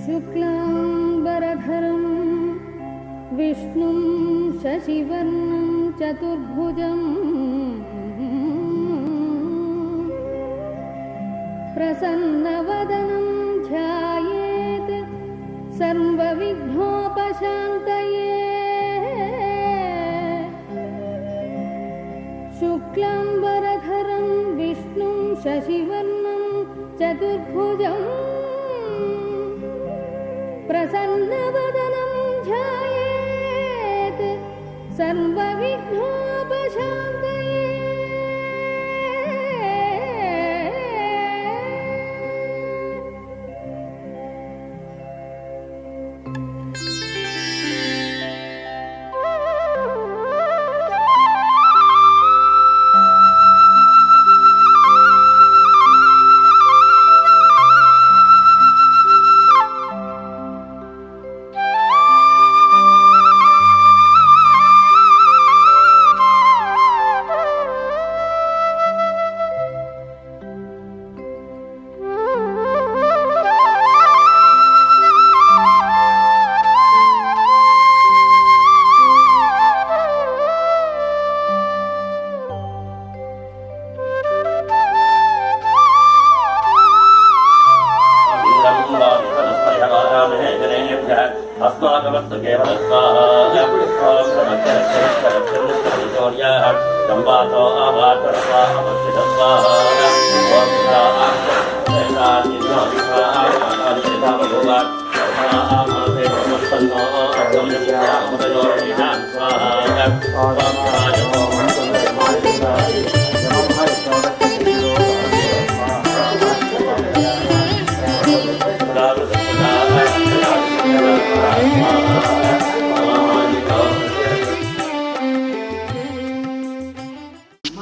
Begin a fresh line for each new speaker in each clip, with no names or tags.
शुक्लांबरधरं विष्णुं शशिवर्णं चतुर्भुजं प्रसन्नवदनं ध्यायेत् सर्वविघ्नोपशान्तये। शुक्लांबरधरं विष्णुं शशिवर्णं चतुर्भुजं प्रसन्नवदनं ध्यायेत् सर्वविघ्नोपशान्तये।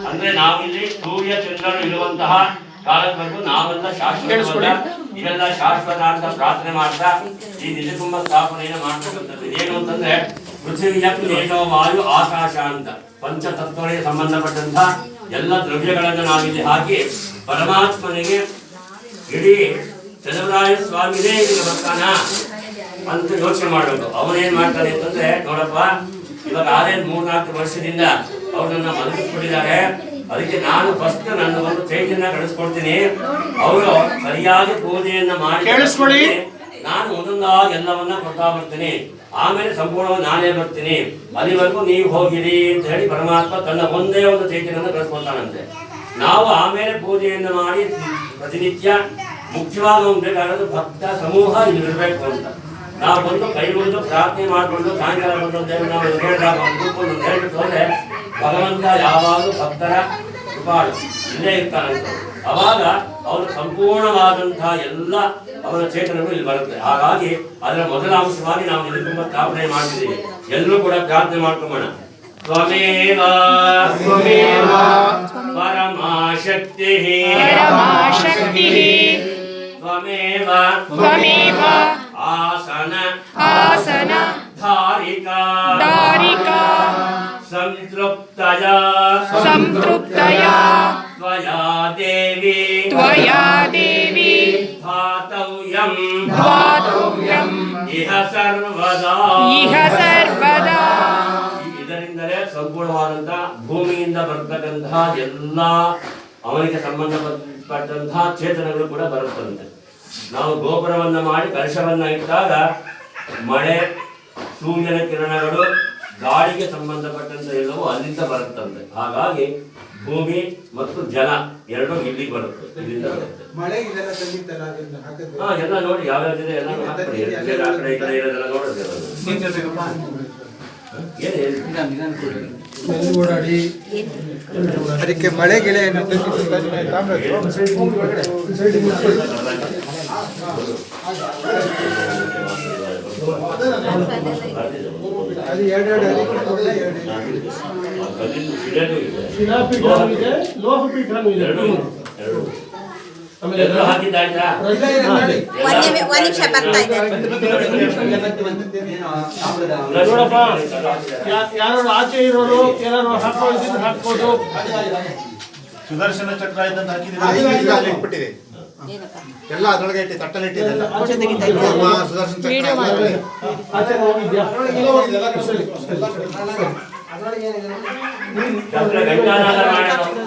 ಅಂದ್ರೆ ನಾವಿಲ್ಲಿ ಸೂರ್ಯ ಚಂದ್ರರು ಇರುವಂತಹ ಕಾಲದವರೆಗೂ ನಾವೆಲ್ಲ ಶಾಶ್ವತ ಇವೆಲ್ಲ ಶಾಶ್ವತ ಅಂತ ಪ್ರಾರ್ಥನೆ ಮಾಡ್ತಾ ಈ ನಿಜಕುಂಭ ಸ್ಥಾಪನೆಯನ್ನು ಮಾಡ್ತಕ್ಕಂಥದ್ದು. ಏನು ಅಂತಂದ್ರೆ ಪೃಥ್ವಿಯ ತೇಜೋ ವಾಯು ಆಕಾಶ ಅಂತ ಪಂಚತತ್ವಗಳಿಗೆ ಸಂಬಂಧಪಟ್ಟಂತ ಎಲ್ಲ ದ್ರವ್ಯಗಳನ್ನು ನಾವಿಲ್ಲಿ ಹಾಕಿ ಪರಮಾತ್ಮನಿಗೆ ಇಡೀ ಚಂದ್ರರಾಯ ಸ್ವಾಮಿನೇ ಇಲ್ಲಿ ಬರ್ತಾನ ಅಂತ ಯೋಚನೆ ಮಾಡಬೇಕು. ಅವನೇನ್ ಮಾಡ್ತಾನೆ ಅಂತಂದ್ರೆ, ನೋಡಪ್ಪ ಇವಾಗ 3-4 ವರ್ಷದಿಂದ ಅವ್ರನ್ನ ಮಲಗಿಸ್ಬಿಟ್ಟಿದ್ದಾರೆ, ಅದಕ್ಕೆ ನಾನು ಫಸ್ಟ್ ನನ್ನ ಒಂದು ಚೈತನ್ಯ ಕಳಿಸ್ಕೊಡ್ತೀನಿ, ಅವರು ಸರಿಯಾಗಿ ಪೂಜೆಯನ್ನ ಮಾಡಿ ನಾನು ಒಂದೊಂದಾಗಿ ಎಲ್ಲವನ್ನ ಕೊಡ್ತಾ ಬರ್ತೀನಿ, ಆಮೇಲೆ ಸಂಪೂರ್ಣವಾಗಿ ನಾನೇ ಬರ್ತೀನಿ, ಅಲ್ಲಿವರೆಗೂ ನೀವು ಹೋಗಿರಿ ಅಂತ ಹೇಳಿ ಪರಮಾತ್ಮ ತನ್ನ ಒಂದೇ ಒಂದು ಚೈತನ್ಯವನ್ನು ಕಳಿಸ್ಕೊಡ್ತಾನಂತೆ. ನಾವು ಆಮೇಲೆ ಪೂಜೆಯನ್ನು ಮಾಡಿ ಪ್ರತಿನಿತ್ಯ ಮುಖ್ಯವಾಗಿ ಹೋಗ್ಬೇಕಾಗೋದು ಭಕ್ತ ಸಮೂಹ ಇಲ್ಲಿರ್ಬೇಕು ಅಂತ ನಾವು ಬಂದು ಕೈ ಮುಗಿದು ಪ್ರಾರ್ಥನೆ ಮಾಡಿಕೊಂಡು ಸಾಯಂಕಾಲ ಬಂದು ನಾವು ಹೇಳ್ಬಿಟ್ಟು ಹೋದ್ರೆ ಭಗವಂತ ಯಾವಾಗಲೂ ಭಕ್ತರ ಕೃಪಾಳು ಇಲ್ಲೇ ಇರ್ತಾನಂತ. ಅವಾಗ ಅವರ ಸಂಪೂರ್ಣವಾದಂತಹ ಎಲ್ಲ ಅವರ ಚೇತನಗಳು ಇಲ್ಲಿ ಬರುತ್ತೆ. ಹಾಗಾಗಿ ಅದರ ಮೊದಲ ಅಂಶವಾಗಿ ನಾವು ಇಲ್ಲಿ ತುಂಬಾ ಸ್ಥಾಪನೆ ಮಾಡ್ತಿದ್ದೀವಿ. ಎಲ್ಲರೂ ಕೂಡ ಪ್ರಾರ್ಥನೆ ಮಾಡ್ಕೊಂಬೋಣ. ತ್ವಮೇವ ಪರಮಾಶಕ್ತಿಃ ತ್ವಮೇವ ಆಸನ ಧಾರಿಕಾ ಸಂತೃಪ್ತಯಾ ತ್ವಯಾ ದೇವಿ ಧಾತವ್ಯಂ ಇಹ ಸರ್ವದಾ. ಇದರಿಂದಲೇ ಸಂಪೂರ್ಣವಾದಂತಹ ಭೂಮಿಯಿಂದ ಬರ್ತಕ್ಕಂತಹ ಎಲ್ಲ ಅವನಿಗೆ ಸಂಬಂಧಪಟ್ಟಂತಹ ಚೇತನಗಳು ಕೂಡ ಬರುತ್ತಂತೆ. ನಾವು ಗೋಪುರವನ್ನ ಮಾಡಿ ಕಲಶವನ್ನ ಇಟ್ಟಾಗ ಮಳೆ, ಸೂರ್ಯನ ಕಿರಣಗಳು, ಗಾಳಿಗೆ ಸಂಬಂಧಪಟ್ಟಂತ ಎಲ್ಲವೂ ಅಲ್ಲಿಂದ ಬರುತ್ತಂತೆ. ಹಾಗಾಗಿ ಭೂಮಿ ಮತ್ತು ಜಲ ಎರಡೂ ಇಲ್ಲಿಗೆ ಬರುತ್ತೆ, ಇಲ್ಲಿಂದ ಬರುತ್ತೆ. ಎಲ್ಲ ನೋಡಿ ಯಾವ್ಯಾವ ಇದೆ ಎಲ್ಲ ಹಾಕ್ಬಿಡಿ. ಆ ಕಡೆ ಈ ಕಡೆ ಇರೋದೆಲ್ಲ ನೋಡಿದ್ರೆ
ಅದಕ್ಕೆ ಮಳೆ ಗಿಳೆ ಅದು ಎರಡು
ಲೋಹ ಪೀಠನೂ ಇದೆ. ನೋಡಪ್ಪ, ಯಾರು ಆಚೆ ಇರೋರು ಎಲ್ಲರೂ ಹಾಕೋದು.
ಸುದರ್ಶನ ಚಕ್ರ ಇದ್ದಂತ
ಅಲ್ಲಿ ಇಟ್ಬಿಟ್ಟಿದೆ ಎಲ್ಲ ಅದರೊಳಗೆ ಇಟ್ಟು ತಟ್ಟಲ್ಲಿ ಇಟ್ಟಿದೆ ಸುದರ್ಶನ ಚಕ್ರ
ಆಚೆ ಹೋಗಿದ್ಯಾ
ಚಂದ್ರ ಗಂಗಾನಾದ ಮಾಡೋದು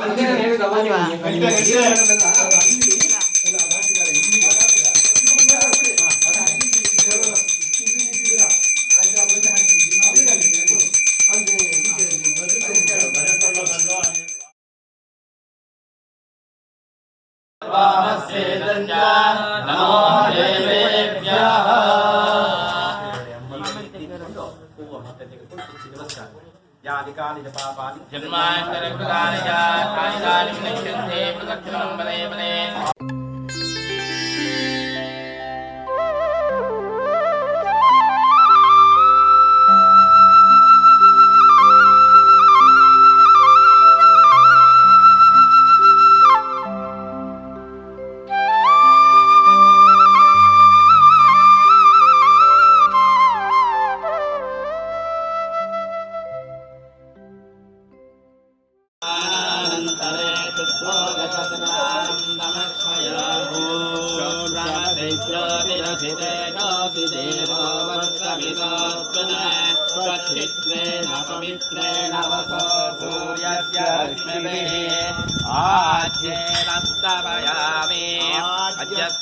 नमो देवेभ्यः जन्मान्तरकृतानि च कानि विनश्यन्ते प्रदक्षिणं बले बले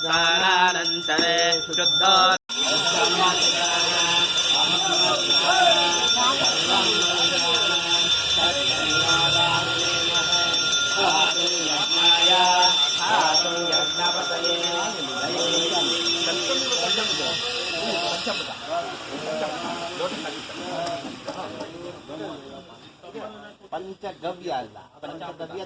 अज्ञानानन्तरे शुद्ध पंचगव्य अल्ल पंचगव्य